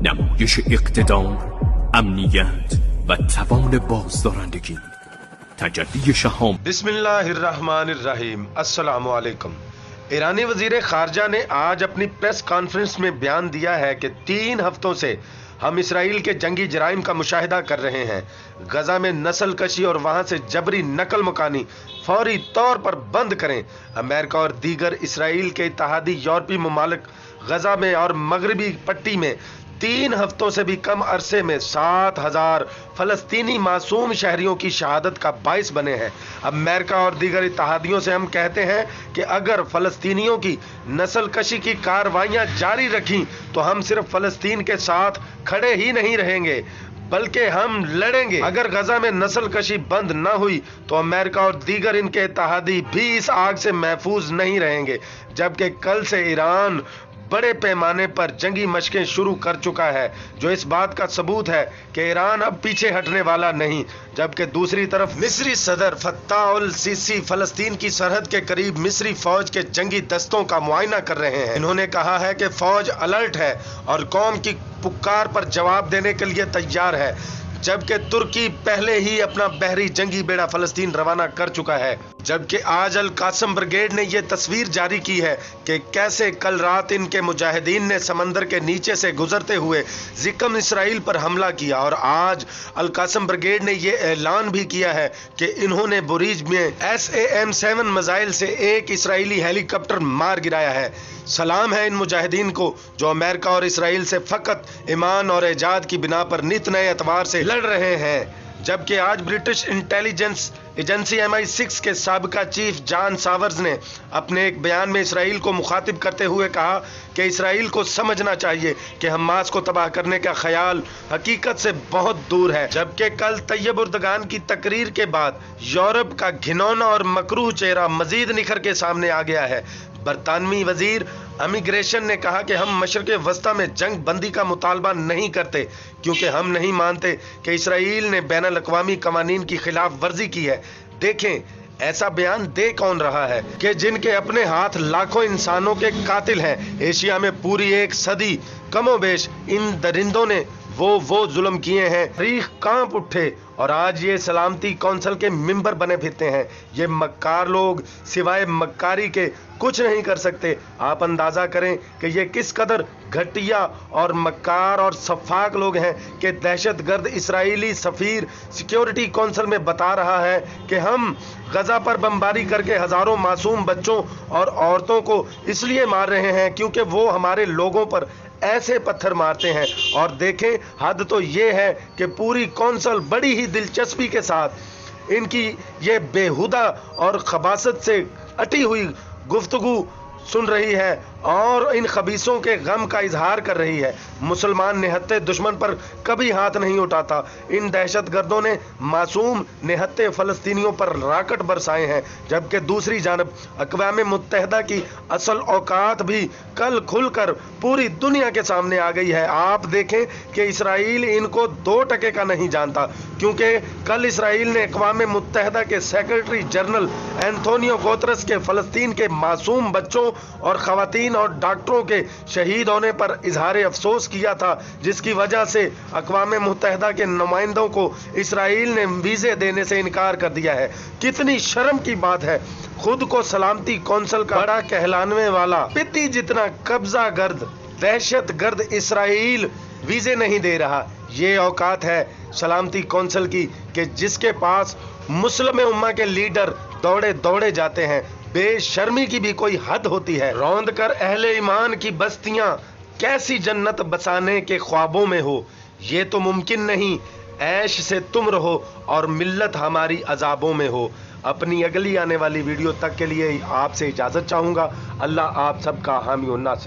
نمایش اقتدار، امنیت و توان بازدارندگی، تجلی شهام. بسم اللہ الرحمن الرحیم. السلام علیکم. ایرانی وزیر خارجہ نے آج اپنی پریس کانفرنس میں بیان دیا ہے کہ 3 ہفتوں سے ہم اسرائیل کے جنگی جرائم کا مشاہدہ کر رہے ہیں. غزہ میں نسل کشی اور وہاں سے جبری نقل مکانی فوری طور پر بند کریں. امریکہ اور دیگر اسرائیل کے اتحادی یورپی ممالک غزہ میں اور مغربی پٹی میں 3 ہفتوں سے بھی کم عرصے میں 7,000 فلسطینی معصوم شہریوں کی شہادت کا باعث بنے ہیں. امریکہ اور دیگر اتحادیوں سے ہم کہتے ہیں کہ اگر فلسطینیوں کی نسل کشی کی کارروائیاں جاری رکھیں تو ہم صرف فلسطین کے ساتھ کھڑے ہی نہیں رہیں گے بلکہ ہم لڑیں گے. اگر غزہ میں نسل کشی بند نہ ہوئی تو امریکہ اور دیگر ان کے اتحادی بھی اس آگ سے محفوظ نہیں رہیں گے. جبکہ کل سے ایران بڑے پیمانے پر جنگی مشقیں شروع کر چکا ہے، جو اس بات کا ثبوت ہے کہ ایران اب پیچھے ہٹنے والا نہیں. جبکہ دوسری طرف مصری صدر فتح السیسی فلسطین کی سرحد کے قریب مصری فوج کے جنگی دستوں کا معائنہ کر رہے ہیں. انہوں نے کہا ہے کہ فوج الرٹ ہے اور قوم کی پکار پر جواب دینے کے لیے تیار ہے. جبکہ ترکی پہلے ہی اپنا بحری جنگی بیڑا فلسطین روانہ کر چکا ہے. جبکہ آج القاسم بریگیڈ نے یہ تصویر جاری کی ہے کہ کیسے کل رات ان کے مجاہدین نے سمندر کے نیچے سے گزرتے ہوئے زکم اسرائیل پر حملہ کیا. اور آج القاسم بریگیڈ نے یہ اعلان بھی کیا ہے کہ انہوں نے بریج میں SAM-7 میزائل سے ایک اسرائیلی ہیلی کاپٹر مار گرایا ہے. سلام ہے ان مجاہدین کو جو امریکہ اور اسرائیل سے فقط ایمان اور ایجاد کی بنا پر نت نئے اعتبار سے لڑ رہے ہیں. جبکہ آج برٹش انٹیلیجنس ایجنسی MI6 کے سابقہ چیف جان ساورز نے اپنے ایک بیان میں اسرائیل کو مخاطب کرتے ہوئے کہا کہ اسرائیل کو سمجھنا چاہیے کہ حماس کو تباہ کرنے کا خیال حقیقت سے بہت دور ہے. جبکہ کل طیب اردگان کی تقریر کے بعد یورپ کا گھنونا اور مکروہ چہرہ مزید نکھر کے سامنے آ گیا ہے. برطانوی وزیر امیگریشن نے کہا کہ ہم مشرق وسطی میں جنگ بندی کا مطالبہ نہیں کرتے کیونکہ ہم نہیں مانتے کہ اسرائیل نے بین الاقوامی قوانین کی خلاف ورزی کی ہے. دیکھیں ایسا بیان دے کون رہا ہے کہ جن کے اپنے ہاتھ لاکھوں انسانوں کے قاتل ہیں. ایشیا میں پوری 1 صدی کم و بیش ان درندوں نے وہ ظلم کیے ہیں. تاریخ کانپ اٹھے اور آج یہ سلامتی کونسل کے ممبر بنے پھرتے ہیں. یہ مکار لوگ سوائے مکاری کے کچھ نہیں کر سکتے. آپ اندازہ کریں کہ یہ کس قدر گھٹیا اور مکار اور شفاق لوگ ہیں کہ دہشت گرد اسرائیلی سفیر سیکیورٹی کونسل میں بتا رہا ہے کہ ہم غزہ پر بمباری کر کے ہزاروں معصوم بچوں اور عورتوں کو اس لیے مار رہے ہیں کیونکہ وہ ہمارے لوگوں پر ایسے پتھر مارتے ہیں. اور دیکھیں حد تو یہ ہے کہ پوری کونسل بڑی ہی دلچسپی کے ساتھ ان کی یہ بےہودہ اور خباثت سے اٹی ہوئی گفتگو سن رہی ہے اور ان خبیثوں کے غم کا اظہار کر رہی ہے. مسلمان نہتے دشمن پر کبھی ہاتھ نہیں اٹھاتا. ان دہشت گردوں نے معصوم نہتے فلسطینیوں پر راکٹ برسائے ہیں. جبکہ دوسری جانب اقوام متحدہ کی اصل اوقات بھی کل کھل کر پوری دنیا کے سامنے آ گئی ہے. آپ دیکھیں کہ اسرائیل ان کو 2 ٹکے کا نہیں جانتا کیونکہ کل اسرائیل نے اقوام متحدہ کے سیکرٹری جنرل اینتونیو گوترس کے فلسطین کے معصوم بچوں اور خواتین اور ڈاکٹروں کے شہید ہونے پر اظہار افسوس کیا تھا، جس کی وجہ سے اقوام متحدہ کے نمائندوں کو اسرائیل نے ویزے دینے سے انکار کر دیا ہے. کتنی شرم کی بات ہے. خود کو سلامتی کونسل کا بڑا کہلانے والا پتی جتنا قبضہ گرد دہشت گرد اسرائیل ویزے نہیں دے رہا. یہ اوقات ہے سلامتی کونسل کی کہ جس کے پاس مسلم امہ کے لیڈر دوڑے جاتے ہیں. بے شرمی کی بھی کوئی حد ہوتی ہے. روند کر اہل ایمان کی بستیاں کیسی جنت بسانے کے خوابوں میں ہو. یہ تو ممکن نہیں. عیش سے تم رہو اور ملت ہماری عذابوں میں ہو. اپنی اگلی آنے والی ویڈیو تک کے لیے آپ سے اجازت چاہوں گا. اللہ آپ سب کا حامی و ناصر.